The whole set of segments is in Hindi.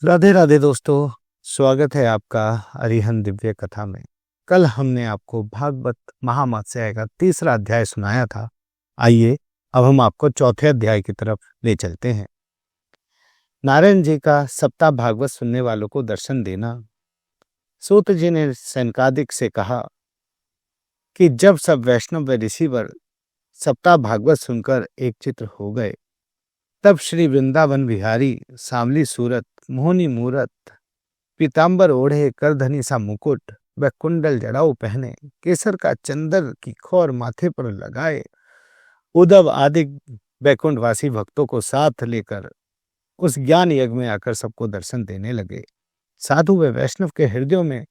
राधे राधे दोस्तों, स्वागत है आपका अरिहंत दिव्य कथा में। कल हमने आपको भागवत महामत्स्य का तीसरा अध्याय सुनाया था। आइए अब हम आपको चौथे अध्याय की तरफ ले चलते हैं। नारायण जी का सप्ताह भागवत सुनने वालों को दर्शन देना। सूत जी ने सनकादिक से कहा कि जब सब वैष्णव व ऋषिवर सप्ताह भागवत सुनकर एक चित्र हो गए, तब श्री वृंदावन विहारी सांवली सूरत, मोहनी मूरत, पीतांबर ओढ़े, करधनी सा मुकुट व कुंडल जड़ाऊ पहने, केसर का चंदन की खौर माथे पर लगाए, उद्धव आदि वैकुंठवासी भक्तों को साथ लेकर उस ज्ञान यज्ञ में आकर सबको दर्शन देने लगे। साधु व वैष्णव के हृदयों में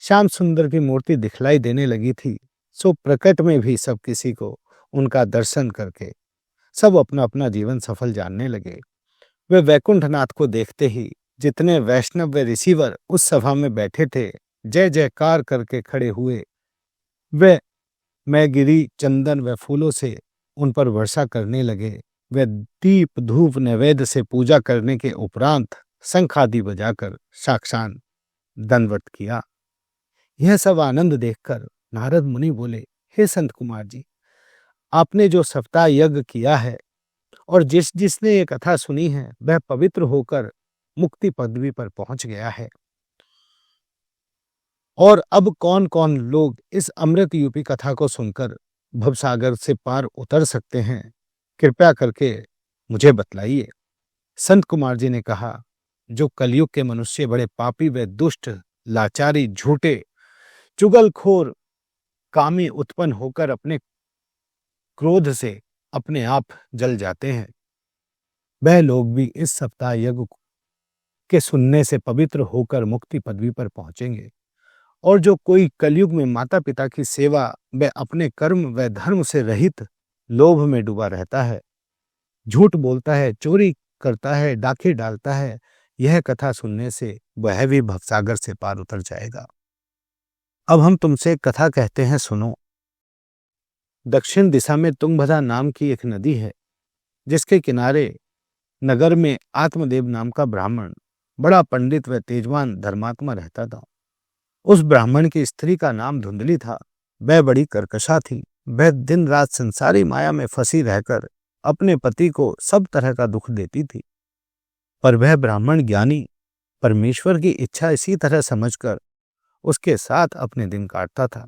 श्याम सुंदर की मूर्ति दिखलाई देने लगी थी। सो प्रकट में भी सब किसी को उनका दर्शन करके सब अपना अपना जीवन सफल जानने लगे। वे वैकुंठनाथ को देखते ही जितने वैष्णव व ऋषिवर उस सभा में बैठे थे, जय जयकार करके खड़े हुए। वे मैगिरी चंदन व फूलों से उन पर वर्षा करने लगे। वे दीप धूप नैवेद्य से पूजा करने के उपरांत शंख आदि बजाकर साक्षात दंडवत किया। यह सब आनंद देखकर नारद मुनि बोले, हे संत कुमार जी, आपने जो सप्ताह यज्ञ किया है और जिसने ये कथा सुनी है, वह पवित्र होकर मुक्ति पदवी पर पहुंच गया है। और अब कौन कौन लोग इस अमृत यूपी कथा को सुनकर भवसागर से पार उतर सकते हैं, कृपया करके मुझे बतलाइए। संत कुमार जी ने कहा, जो कलयुग के मनुष्य बड़े पापी व दुष्ट, लाचारी, झूठे, चुगलखोर, कामी उत्पन्न होकर अपने क्रोध से अपने आप जल जाते हैं, वह लोग भी इस सप्ताह यज्ञ के सुनने से पवित्र होकर मुक्ति पदवी पर पहुंचेंगे। और जो कोई कलयुग में माता पिता की सेवा व अपने कर्म व धर्म से रहित लोभ में डूबा रहता है, झूठ बोलता है, चोरी करता है, डाके डालता है, यह कथा सुनने से वह भी भवसागर से पार उतर जाएगा। अब हम तुमसे कथा कहते हैं, सुनो। दक्षिण दिशा में तुंगभद्रा नाम की एक नदी है, जिसके किनारे नगर में आत्मदेव नाम का ब्राह्मण, बड़ा पंडित व तेजवान धर्मात्मा रहता था। उस ब्राह्मण की स्त्री का नाम धुंधली था। वह बड़ी कर्कशा थी। वह दिन रात संसारी माया में फंसी रहकर अपने पति को सब तरह का दुख देती थी। पर वह ब्राह्मण ज्ञानी परमेश्वर की इच्छा इसी तरह समझकर उसके साथ अपने दिन काटता था।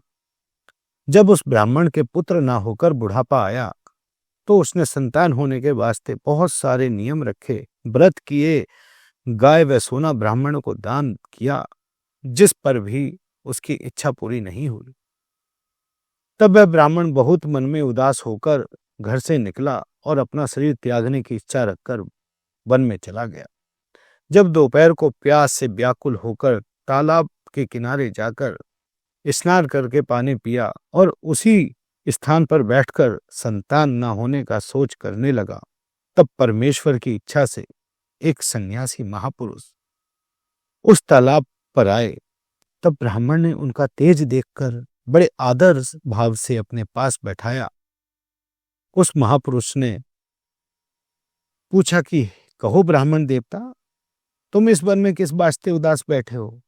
जब उस ब्राह्मण के पुत्र ना होकर बुढ़ापा आया, तो उसने संतान होने के वास्ते बहुत सारे नियम रखे, व्रत किए, गाय व सोना ब्राह्मण को दान किया, जिस पर भी उसकी इच्छा पूरी नहीं हुई। तब वह ब्राह्मण बहुत मन में उदास होकर घर से निकला और अपना शरीर त्यागने की इच्छा रखकर वन में चला गया। जब दोपहर को प्यास से व्याकुल होकर तालाब के किनारे जाकर स्नान करके पानी पिया और उसी स्थान पर बैठकर संतान न होने का सोच करने लगा, तब परमेश्वर की इच्छा से एक सन्यासी महापुरुष उस तालाब पर आए। तब ब्राह्मण ने उनका तेज देखकर बड़े आदर भाव से अपने पास बैठाया। उस महापुरुष ने पूछा कि कहो ब्राह्मण देवता, तुम इस वन में किस वास्ते उदास बैठे हो?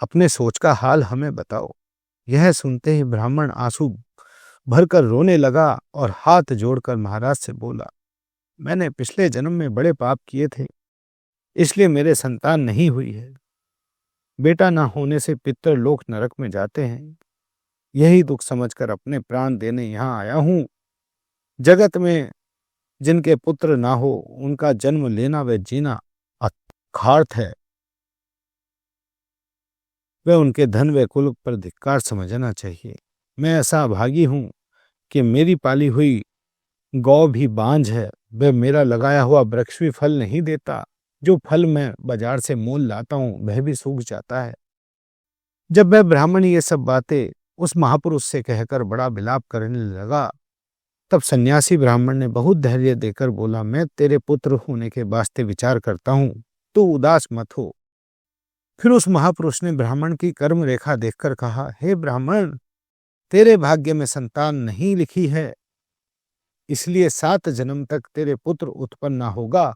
अपने सोच का हाल हमें बताओ। यह सुनते ही ब्राह्मण आंसू भरकर रोने लगा और हाथ जोड़कर महाराज से बोला, मैंने पिछले जन्म में बड़े पाप किए थे, इसलिए मेरे संतान नहीं हुई है। बेटा ना होने से पितर लोक नरक में जाते हैं। यही दुख समझकर अपने प्राण देने यहाँ आया हूं। जगत में जिनके पुत्र ना हो, उनका जन्म लेना व जीना अखार्थ है। वह उनके धन व कुल पर धिक्कार समझना चाहिए। मैं ऐसा अभागी हूं कि मेरी पाली हुई गौ भी बांझ है। वह मेरा लगाया हुआ वृक्ष भी फल नहीं देता। जो फल मैं बाजार से मोल लाता हूं, वह भी सूख जाता है। जब वह ब्राह्मण ये सब बातें उस महापुरुष से कहकर बड़ा विलाप करने लगा, तब सन्यासी ब्राह्मण ने बहुत धैर्य देकर बोला, मैं तेरे पुत्र होने के वास्ते विचार करता हूं, तू उदास मत हो। फिर उस महापुरुष ने ब्राह्मण की कर्म रेखा देखकर कहा, हे ब्राह्मण, तेरे भाग्य में संतान नहीं लिखी है, इसलिए 7 जन्म तक तेरे पुत्र उत्पन्न न होगा।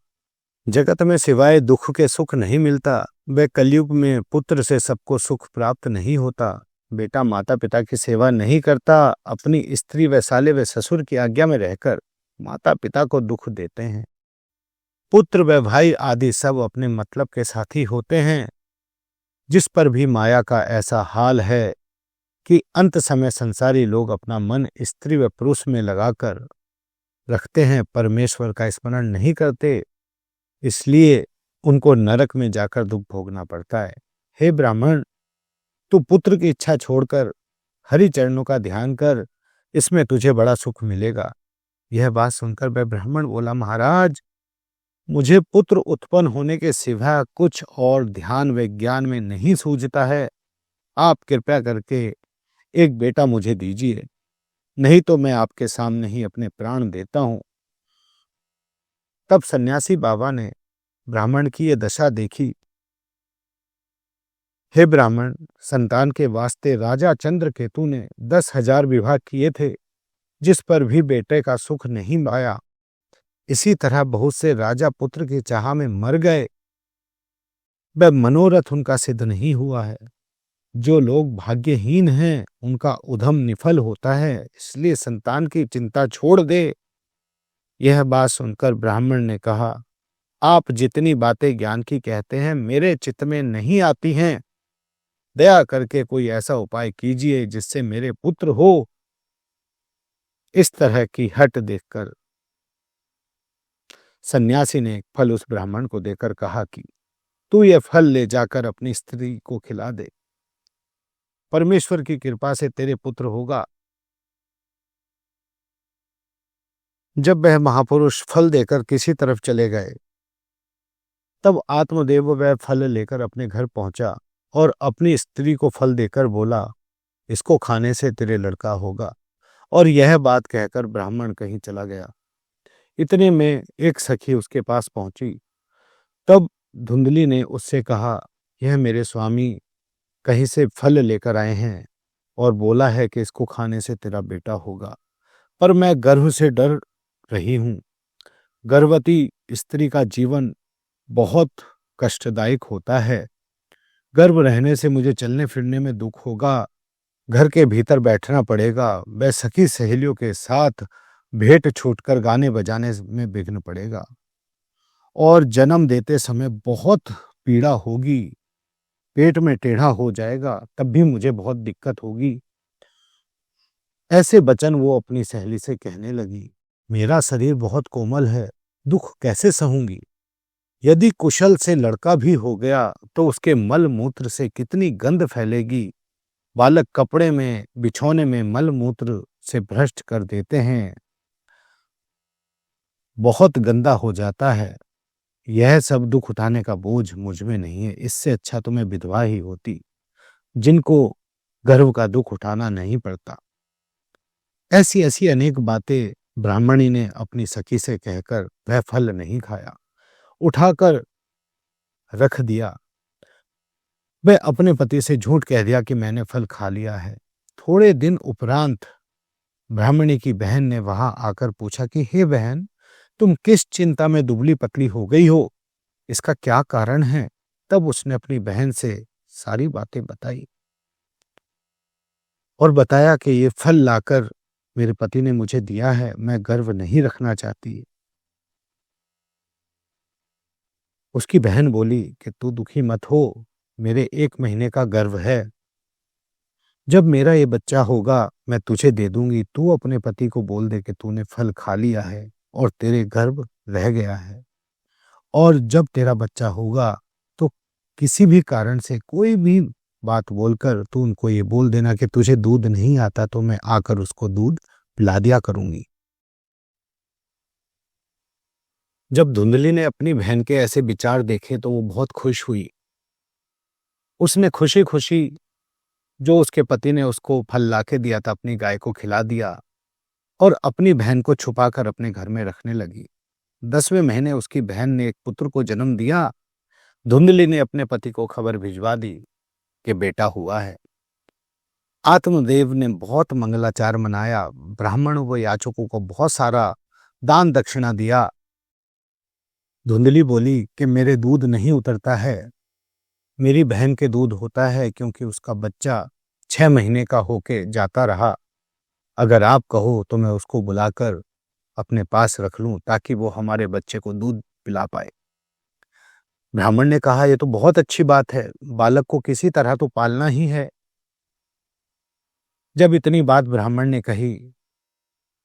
जगत में सिवाय दुख के सुख नहीं मिलता। वह कलयुग में पुत्र से सबको सुख प्राप्त नहीं होता। बेटा माता पिता की सेवा नहीं करता, अपनी स्त्री व साले व ससुर की आज्ञा में रहकर माता पिता को दुख देते हैं। पुत्र व भाई आदि सब अपने मतलब के साथी होते हैं। जिस पर भी माया का ऐसा हाल है कि अंत समय संसारी लोग अपना मन स्त्री व पुरुष में लगाकर रखते हैं, परमेश्वर का स्मरण नहीं करते, इसलिए उनको नरक में जाकर दुख भोगना पड़ता है। हे ब्राह्मण, तू पुत्र की इच्छा छोड़कर हरि चरणों का ध्यान कर, इसमें तुझे बड़ा सुख मिलेगा। यह बात सुनकर वह ब्राह्मण बोला, महाराज, मुझे पुत्र उत्पन्न होने के सिवा कुछ और ध्यान व ज्ञान में नहीं सूझता है। आप कृपया करके एक बेटा मुझे दीजिए, नहीं तो मैं आपके सामने ही अपने प्राण देता हूं। तब सन्यासी बाबा ने ब्राह्मण की यह दशा देखी। हे ब्राह्मण, संतान के वास्ते राजा चंद्रकेतु ने 10,000 विवाह किए थे, जिस पर भी बेटे का सुख नहीं पाया। इसी तरह बहुत से राजा पुत्र की चाह में मर गए, वह मनोरथ उनका सिद्ध नहीं हुआ है। जो लोग भाग्यहीन हैं उनका उद्यम निफल होता है, इसलिए संतान की चिंता छोड़ दे। यह बात सुनकर ब्राह्मण ने कहा, आप जितनी बातें ज्ञान की कहते हैं मेरे चित्त में नहीं आती हैं। दया करके कोई ऐसा उपाय कीजिए जिससे मेरे पुत्र हो। इस तरह की हट देखकर सन्यासी ने एक फल उस ब्राह्मण को देकर कहा कि तू यह फल ले जाकर अपनी स्त्री को खिला दे, परमेश्वर की कृपा से तेरे पुत्र होगा। जब वह महापुरुष फल देकर किसी तरफ चले गए, तब आत्मदेव वह फल लेकर अपने घर पहुंचा और अपनी स्त्री को फल देकर बोला, इसको खाने से तेरे लड़का होगा। और यह बात कहकर ब्राह्मण कहीं चला गया। इतने में एक सखी उसके पास पहुंची। तब धुंधली ने उससे कहा, यह मेरे स्वामी कहीं से फल लेकर आए हैं और बोला है कि इसको खाने से तेरा बेटा होगा, पर मैं गर्भ से डर रही हूं। गर्भवती स्त्री का जीवन बहुत कष्टदायक होता है। गर्भ रहने से मुझे चलने फिरने में दुख होगा, घर के भीतर बैठना पड़ेगा, वह सखी सहेलियों के साथ भेंट छूटकर गाने बजाने में विघ्न पड़ेगा और जन्म देते समय बहुत पीड़ा होगी, पेट में टेढ़ा हो जाएगा, तब भी मुझे बहुत दिक्कत होगी। ऐसे वचन वो अपनी सहेली से कहने लगी। मेरा शरीर बहुत कोमल है, दुख कैसे सहूंगी। यदि कुशल से लड़का भी हो गया तो उसके मल मूत्र से कितनी गंध फैलेगी। बालक कपड़े में बिछौने में मल मूत्र से भ्रष्ट कर देते हैं, बहुत गंदा हो जाता है। यह सब दुख उठाने का बोझ मुझ में नहीं है। इससे अच्छा तो मैं विधवा ही होती, जिनको गर्भ का दुख उठाना नहीं पड़ता। ऐसी ऐसी अनेक बातें ब्राह्मणी ने अपनी सखी से कहकर वह फल नहीं खाया, उठाकर रख दिया। वह अपने पति से झूठ कह दिया कि मैंने फल खा लिया है। थोड़े दिन उपरांत ब्राह्मणी की बहन ने वहां आकर पूछा कि हे बहन, तुम किस चिंता में दुबली पतली हो गई हो, इसका क्या कारण है। तब उसने अपनी बहन से सारी बातें बताई और बताया कि ये फल लाकर मेरे पति ने मुझे दिया है, मैं गर्भ नहीं रखना चाहती। उसकी बहन बोली कि तू दुखी मत हो, मेरे 1 महीने का गर्भ है, जब मेरा ये बच्चा होगा मैं तुझे दे दूंगी। तू अपने पति को बोल दे कि तूने फल खा लिया है और तेरे गर्भ रह गया है, और जब तेरा बच्चा होगा तो किसी भी कारण से कोई भी बात बोलकर तू उनको ये बोल देना कि तुझे दूध नहीं आता, तो मैं आकर उसको दूध पिला दिया करूंगी। जब धुंधली ने अपनी बहन के ऐसे विचार देखे तो वो बहुत खुश हुई। उसने खुशी खुशी जो उसके पति ने उसको फल लाके दिया था अपनी गाय को खिला दिया और अपनी बहन को छुपाकर अपने घर में रखने लगी। 10वें महीने उसकी बहन ने एक पुत्र को जन्म दिया। धुंधली ने अपने पति को खबर भिजवा दी कि बेटा हुआ है। आत्मदेव ने बहुत मंगलाचार मनाया, ब्राह्मणों व याचकों को बहुत सारा दान दक्षिणा दिया धुंधली बोली कि मेरे दूध नहीं उतरता है, मेरी बहन के दूध होता है, क्योंकि उसका बच्चा 6 महीने का होके जाता रहा। अगर आप कहो तो मैं उसको बुलाकर अपने पास रख लूं ताकि वो हमारे बच्चे को दूध पिला पाए। ब्राह्मण ने कहा, यह तो बहुत अच्छी बात है, बालक को किसी तरह तो पालना ही है। जब इतनी बात ब्राह्मण ने कही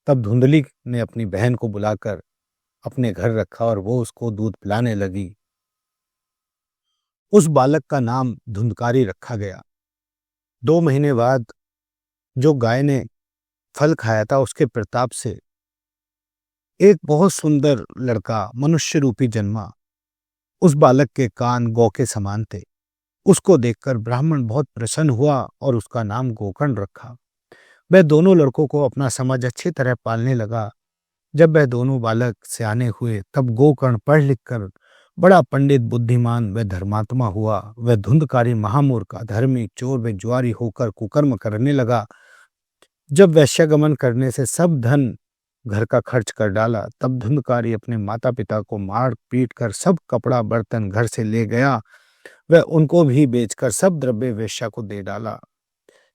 तब धुंधली ने अपनी बहन को बुलाकर अपने घर रखा और वो उसको दूध पिलाने लगी। उस बालक का नाम धुंधकारी रखा गया। 2 महीने बाद जो गाय ने फल खाया था उसके प्रताप से एक बहुत सुंदर लड़का मनुष्य रूपी जन्मा। उस बालक के कान गौ के समान थे। उसको देखकर ब्राह्मण बहुत प्रसन्न हुआ और उसका नाम गोकर्ण रखा। वह दोनों लड़कों को अपना समझ अच्छी तरह पालने लगा। जब वह दोनों बालक सियाने हुए तब गोकर्ण पढ़ लिख कर बड़ा पंडित, बुद्धिमान व धर्मात्मा हुआ। वह धुंधकारी महामूर्ख, अधर्मी, चोर व जुआरी होकर कुकर्म करने लगा। जब वैश्यगमन करने से सब धन घर का खर्च कर डाला तब धुंधकारी अपने माता पिता को मार पीट कर सब कपड़ा बर्तन घर से ले गया। वह उनको भी बेचकर सब द्रव्य वेश्या को दे डाला।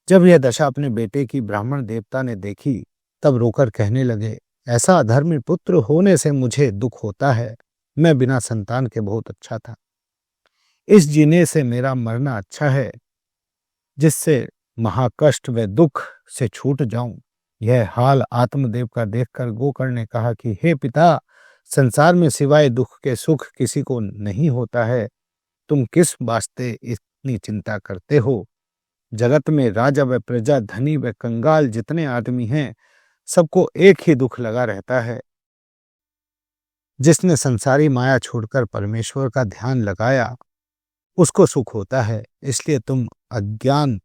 जब यह दशा अपने बेटे की ब्राह्मण देवता ने देखी तब रोकर कहने लगे, ऐसा अधर्मी पुत्र होने से मुझे दुख होता है। मैं बिना संतान के बहुत अच्छा था। इस जीने से मेरा मरना अच्छा है, जिससे महाकष्ट व दुख से छूट जाऊं। यह हाल आत्मदेव का देखकर गोकर्ण ने कहा कि हे पिता, संसार में सिवाय दुख के सुख किसी को नहीं होता है। तुम किस वास्ते इतनी चिंता करते हो? जगत में राजा व प्रजा, धनी व कंगाल जितने आदमी हैं, सबको एक ही दुख लगा रहता है। जिसने संसारी माया छोड़कर परमेश्वर का ध्यान लगाया उसको सुख होता है। इसलिए तुम अज्ञान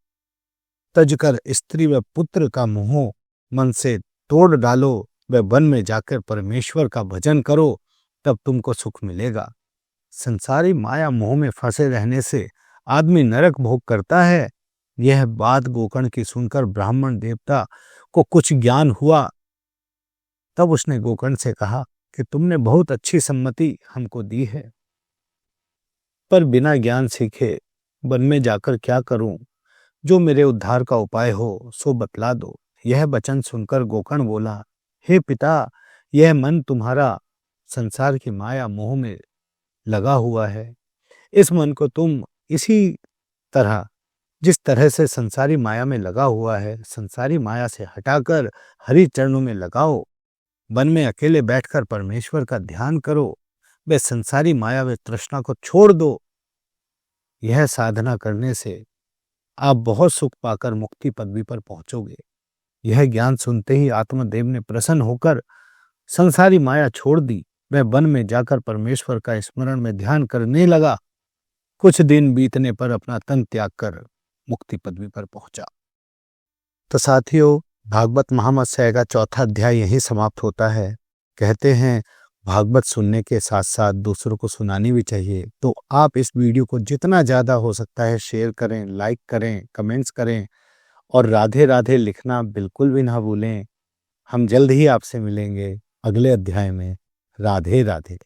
तजकर स्त्री व पुत्र का मोह मन से तोड़ डालो व वन में जाकर परमेश्वर का भजन करो, तब तुमको सुख मिलेगा। संसारी माया मोह में फंसे रहने से आदमी नरक भोग करता है। यह बात गोकर्ण की सुनकर ब्राह्मण देवता को कुछ ज्ञान हुआ। तब उसने गोकर्ण से कहा कि तुमने बहुत अच्छी सम्मति हमको दी है, पर बिना ज्ञान सीखे वन में जाकर क्या करूं? जो मेरे उद्धार का उपाय हो सो बतला दो। यह वचन सुनकर गोकर्ण बोला, हे पिता, यह मन तुम्हारा संसार की माया मोह में लगा हुआ है। इस मन को तुम इसी तरह, जिस तरह से संसारी माया में लगा हुआ है, संसारी माया से हटाकर हरि चरणों में लगाओ। वन में अकेले बैठकर परमेश्वर का ध्यान करो। वे संसारी माया व तृष्णा को छोड़ दो। यह साधना करने से आप बहुत सुख पाकर मुक्ति पदवी पर पहुंचोगे। यह ज्ञान सुनते ही आत्मदेव ने प्रसन्न होकर संसारी माया छोड़ दी। वह वन में जाकर परमेश्वर का स्मरण में ध्यान करने लगा। कुछ दिन बीतने पर अपना तन त्याग कर मुक्ति पदवी पर पहुंचा। तो साथियों, भागवत महामत्स्य का 4था अध्याय यही समाप्त होता है। कहते हैं भागवत सुनने के साथ साथ दूसरों को सुनानी भी चाहिए। तो आप इस वीडियो को जितना ज़्यादा हो सकता है शेयर करें, लाइक करें, कमेंट्स करें और राधे राधे लिखना बिल्कुल भी ना भूलें। हम जल्द ही आपसे मिलेंगे अगले अध्याय में। राधे राधे।